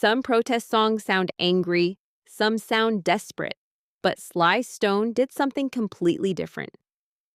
Some protest songs sound angry, some sound desperate, but Sly Stone did something completely different.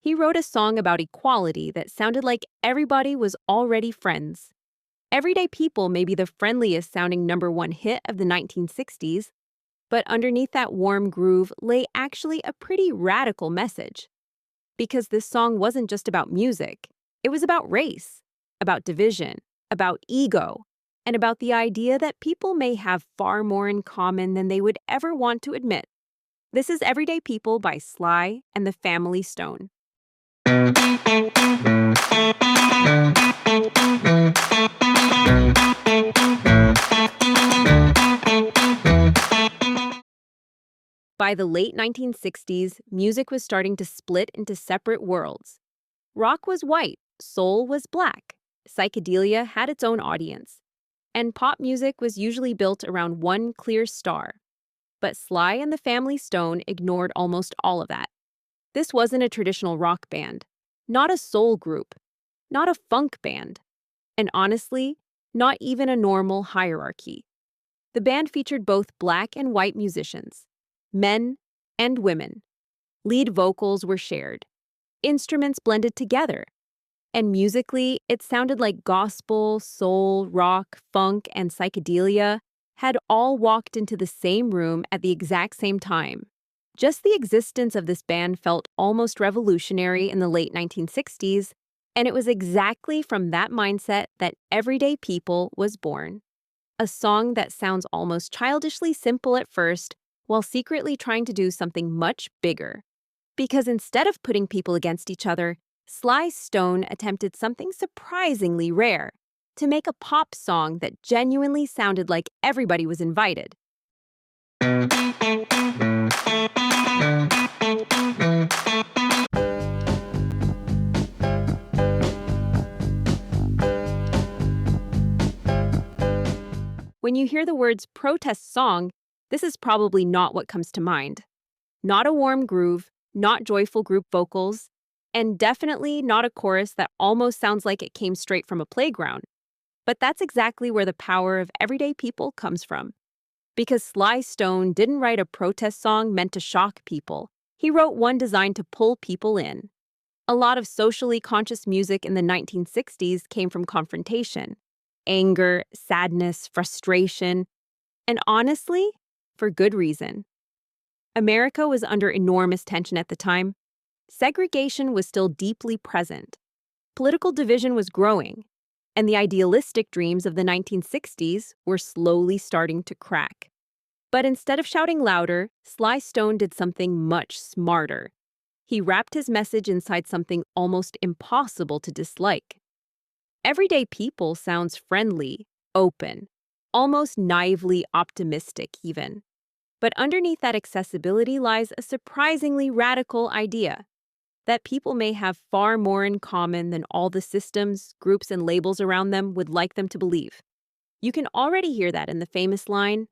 He wrote a song about equality that sounded like everybody was already friends. Everyday People may be the friendliest sounding number one hit of the 1960s, but underneath that warm groove lay actually a pretty radical message. Because this song wasn't just about music, it was about race, about division, about ego, and about the idea that people may have far more in common than they would ever want to admit. This is Everyday People by Sly and the Family Stone. By the late 1960s, music was starting to split into separate worlds. Rock was white, soul was black, psychedelia had its own audience, and pop music was usually built around one clear star. But Sly and the Family Stone ignored almost all of that. This wasn't a traditional rock band, not a soul group, not a funk band, and honestly, not even a normal hierarchy. The band featured both black and white musicians, men and women. Lead vocals were shared. Instruments blended together. And musically, it sounded like gospel, soul, rock, funk, and psychedelia had all walked into the same room at the exact same time. Just the existence of this band felt almost revolutionary in the late 1960s, and it was exactly from that mindset that Everyday People was born. A song that sounds almost childishly simple at first, while secretly trying to do something much bigger. Because instead of putting people against each other, Sly Stone attempted something surprisingly rare, to make a pop song that genuinely sounded like everybody was invited. When you hear the words protest song, this is probably not what comes to mind. Not a warm groove, not joyful group vocals, and definitely not a chorus that almost sounds like it came straight from a playground. But that's exactly where the power of Everyday People comes from. Because Sly Stone didn't write a protest song meant to shock people. He wrote one designed to pull people in. A lot of socially conscious music in the 1960s came from confrontation, anger, sadness, frustration, and honestly, for good reason. America was under enormous tension at the time. Segregation was still deeply present. Political division was growing, and the idealistic dreams of the 1960s were slowly starting to crack. But instead of shouting louder, Sly Stone did something much smarter. He wrapped his message inside something almost impossible to dislike. Everyday People sounds friendly, open, almost naively optimistic even. But underneath that accessibility lies a surprisingly radical idea that people may have far more in common than all the systems, groups, and labels around them would like them to believe. You can already hear that in the famous line,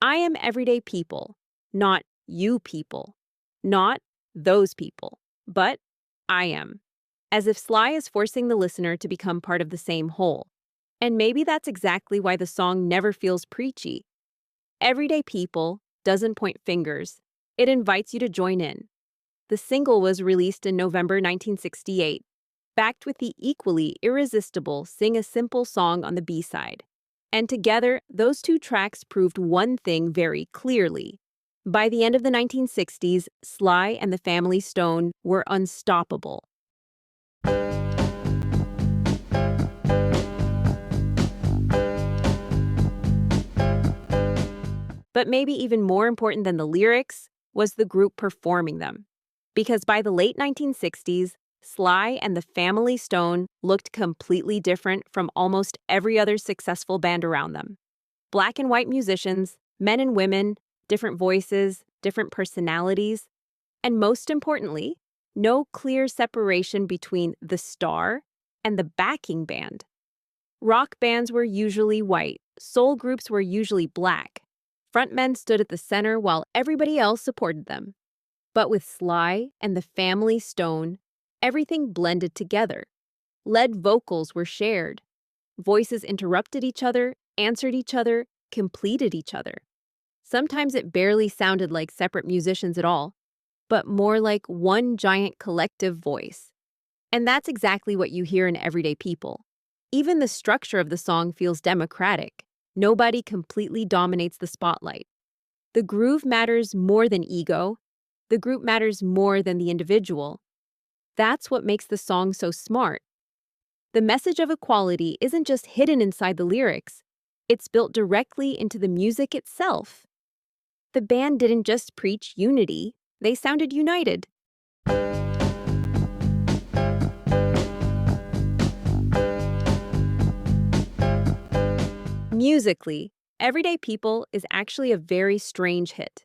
"I am everyday people, not you people, not those people, but I am." As if Sly is forcing the listener to become part of the same whole. And maybe that's exactly why the song never feels preachy. Everyday People doesn't point fingers. It invites you to join in. The single was released in November 1968, backed with the equally irresistible Sing a Simple Song on the B-side. And together, those two tracks proved one thing very clearly. By the end of the 1960s, Sly and the Family Stone were unstoppable. But maybe even more important than the lyrics was the group performing them. Because by the late 1960s, Sly and the Family Stone looked completely different from almost every other successful band around them. Black and white musicians, men and women, different voices, different personalities, and most importantly, no clear separation between the star and the backing band. Rock bands were usually white, soul groups were usually black. Frontmen stood at the center while everybody else supported them. But with Sly and the Family Stone, everything blended together. Lead vocals were shared. Voices interrupted each other, answered each other, completed each other. Sometimes it barely sounded like separate musicians at all, but more like one giant collective voice. And that's exactly what you hear in Everyday People. Even the structure of the song feels democratic. Nobody completely dominates the spotlight. The groove matters more than ego. The group matters more than the individual. That's what makes the song so smart. The message of equality isn't just hidden inside the lyrics. It's built directly into the music itself. The band didn't just preach unity, they sounded united. Musically, Everyday People is actually a very strange hit.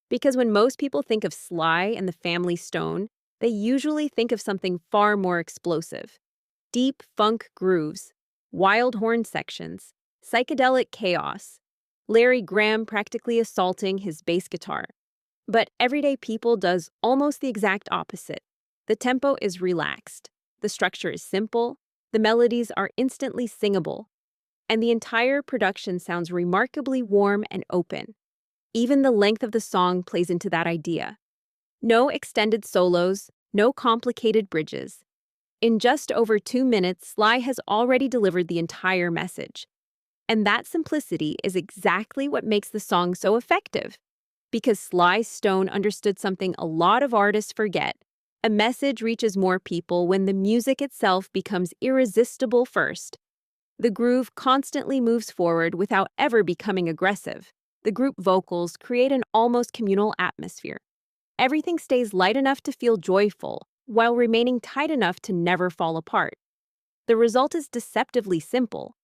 Because when most people think of Sly and the Family Stone, they usually think of something far more explosive. Deep funk grooves, wild horn sections, psychedelic chaos, Larry Graham practically assaulting his bass guitar. But Everyday People does almost the exact opposite. The tempo is relaxed, the structure is simple, the melodies are instantly singable, and the entire production sounds remarkably warm and open. Even the length of the song plays into that idea. No extended solos, no complicated bridges. In just over 2 minutes, Sly has already delivered the entire message. And that simplicity is exactly what makes the song so effective. Because Sly Stone understood something a lot of artists forget. A message reaches more people when the music itself becomes irresistible first. The groove constantly moves forward without ever becoming aggressive. The group vocals create an almost communal atmosphere. Everything stays light enough to feel joyful, while remaining tight enough to never fall apart. The result is deceptively simple,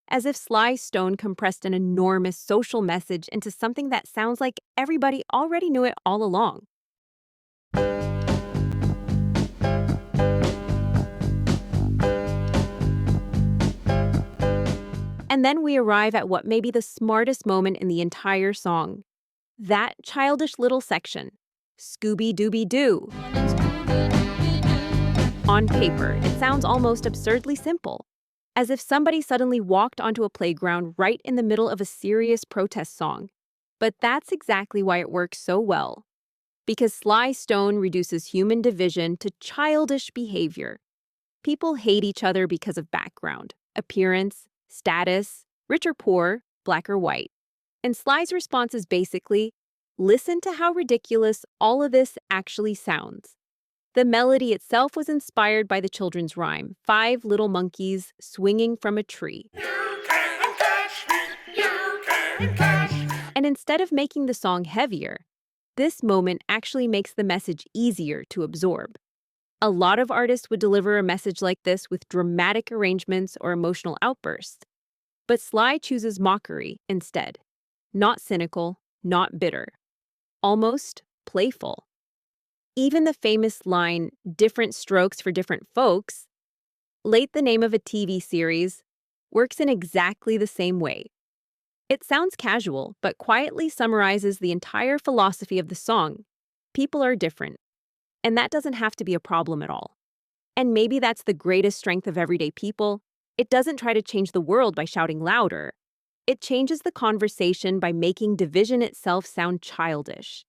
as if Sly Stone compressed an enormous social message into something that sounds like everybody already knew it all along. And then we arrive at what may be the smartest moment in the entire song. That childish little section, Scooby dooby doo. On paper, it sounds almost absurdly simple, as if somebody suddenly walked onto a playground right in the middle of a serious protest song. But that's exactly why it works so well. Because Sly Stone reduces human division to childish behavior. People hate each other because of background, appearance, status, rich or poor, black or white. And Sly's response is basically, listen to how ridiculous all of this actually sounds. The melody itself was inspired by the children's rhyme, 5 little monkeys swinging from a tree. You can't catch me, you can't catch me. And instead of making the song heavier, this moment actually makes the message easier to absorb. A lot of artists would deliver a message like this with dramatic arrangements or emotional outbursts. But Sly chooses Mockery instead. Not cynical, not bitter. Almost playful. Even the famous line, different strokes for different folks, late the name of a TV series, works in exactly the same way. It sounds casual, but quietly summarizes the entire philosophy of the song. People are different. And that doesn't have to be a problem at all. And maybe that's the greatest strength of Everyday People. It doesn't try to change the world by shouting louder. It changes the conversation by making division itself sound childish.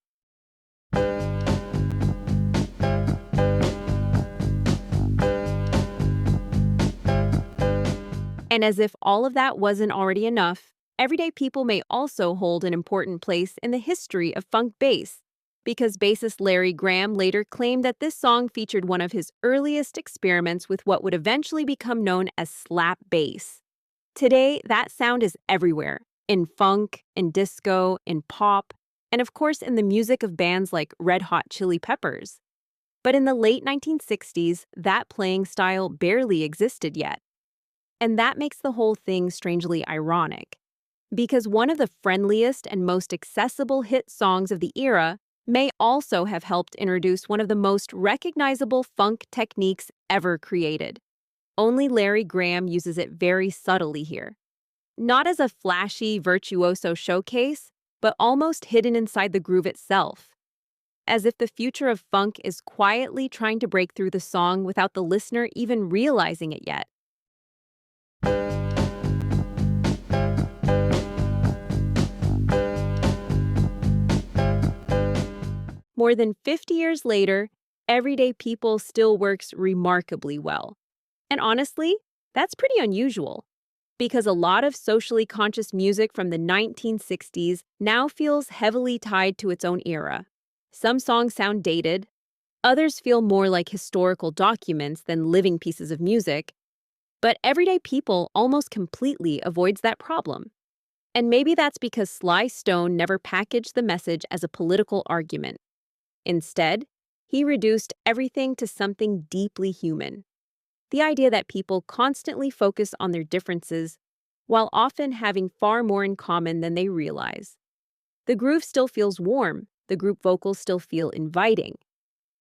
And as if all of that wasn't already enough, Everyday People may also hold an important place in the history of funk bass, because bassist Larry Graham later claimed that this song featured one of his earliest experiments with what would eventually become known as slap bass. Today, that sound is everywhere, in funk, in disco, in pop, and of course in the music of bands like Red Hot Chili Peppers. But in the late 1960s, that playing style barely existed yet. And that makes the whole thing strangely ironic, because one of the friendliest and most accessible hit songs of the era may also have helped introduce one of the most recognizable funk techniques ever created. Only Larry Graham uses it very subtly here. Not as a flashy, virtuoso showcase, but almost hidden inside the groove itself. As if the future of funk is quietly trying to break through the song without the listener even realizing it yet. More than 50 years later, Everyday People still works remarkably well. And honestly, that's pretty unusual, because a lot of socially conscious music from the 1960s now feels heavily tied to its own era. Some songs sound dated, others feel more like historical documents than living pieces of music, but Everyday People almost completely avoids that problem. And maybe that's because Sly Stone never packaged the message as a political argument. Instead, he reduced everything to something deeply human. The idea that people constantly focus on their differences while often having far more in common than they realize. The groove still feels warm, the group vocals still feel inviting.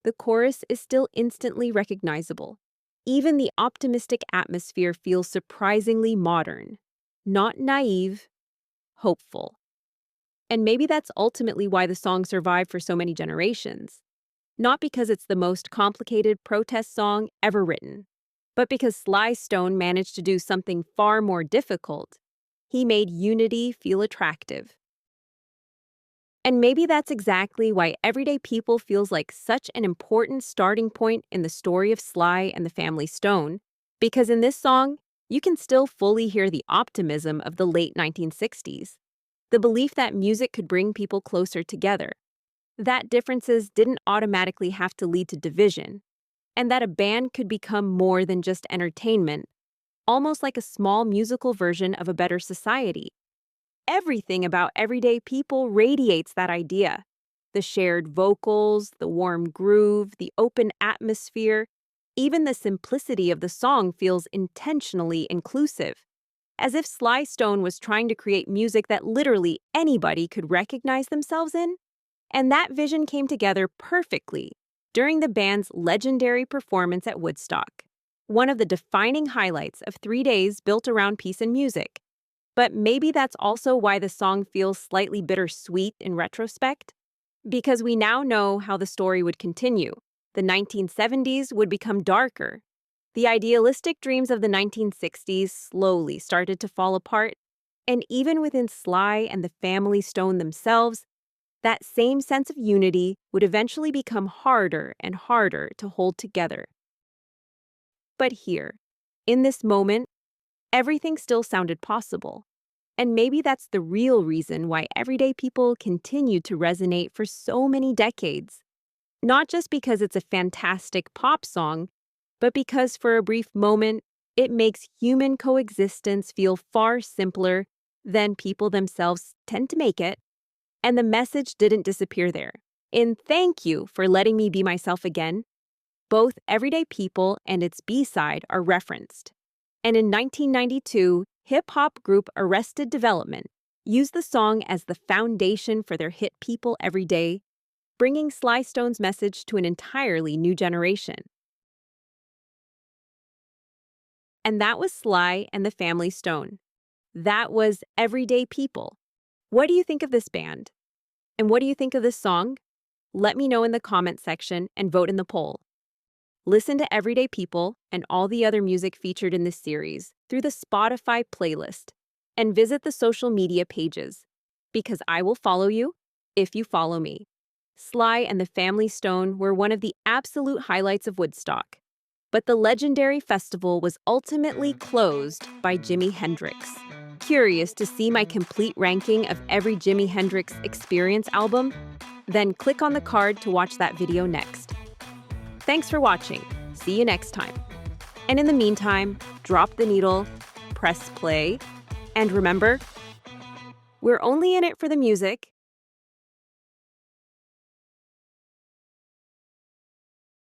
The chorus is still instantly recognizable. Even the optimistic atmosphere feels surprisingly modern, not naive, hopeful. And maybe that's ultimately why the song survived for so many generations. Not because it's the most complicated protest song ever written, but because Sly Stone managed to do something far more difficult. He made unity feel attractive. And maybe that's exactly why Everyday People feels like such an important starting point in the story of Sly and the Family Stone, because in this song, you can still fully hear the optimism of the late 1960s, the belief that music could bring people closer together, that differences didn't automatically have to lead to division, and that a band could become more than just entertainment, almost like a small musical version of a better society. Everything about Everyday People radiates that idea. The shared vocals, the warm groove, the open atmosphere, even the simplicity of the song feels intentionally inclusive, as if Sly Stone was trying to create music that literally anybody could recognize themselves in. And that vision came together perfectly during the band's legendary performance at Woodstock, one of the defining highlights of 3 days built around peace and music. But maybe that's also why the song feels slightly bittersweet in retrospect, because we now know how the story would continue. The 1970s would become darker. The idealistic dreams of the 1960s slowly started to fall apart, and even within Sly and the Family Stone themselves, that same sense of unity would eventually become harder and harder to hold together. But here, in this moment, everything still sounded possible. And maybe that's the real reason why Everyday People continue to resonate for so many decades. Not just because it's a fantastic pop song, but because for a brief moment, it makes human coexistence feel far simpler than people themselves tend to make it. And the message didn't disappear there. In Thank You for Letting Me Be Myself Again, both Everyday People and its B-side are referenced. And in 1992, hip-hop group Arrested Development used the song as the foundation for their hit People Every Day, bringing Sly Stone's message to an entirely new generation. And that was Sly and the Family Stone. That was Everyday People. What do you think of this band? And what do you think of this song? Let me know in the comment section and vote in the poll. Listen to Everyday People and all the other music featured in this series through the Spotify playlist and visit the social media pages, because I will follow you if you follow me. Sly and the Family Stone were one of the absolute highlights of Woodstock, but the legendary festival was ultimately closed by Jimi Hendrix. Curious to see my complete ranking of every Jimi Hendrix Experience album? Then click on the card to watch that video next. Thanks for watching. See you next time. And in the meantime, drop the needle, press play, and remember, we're only in it for the music,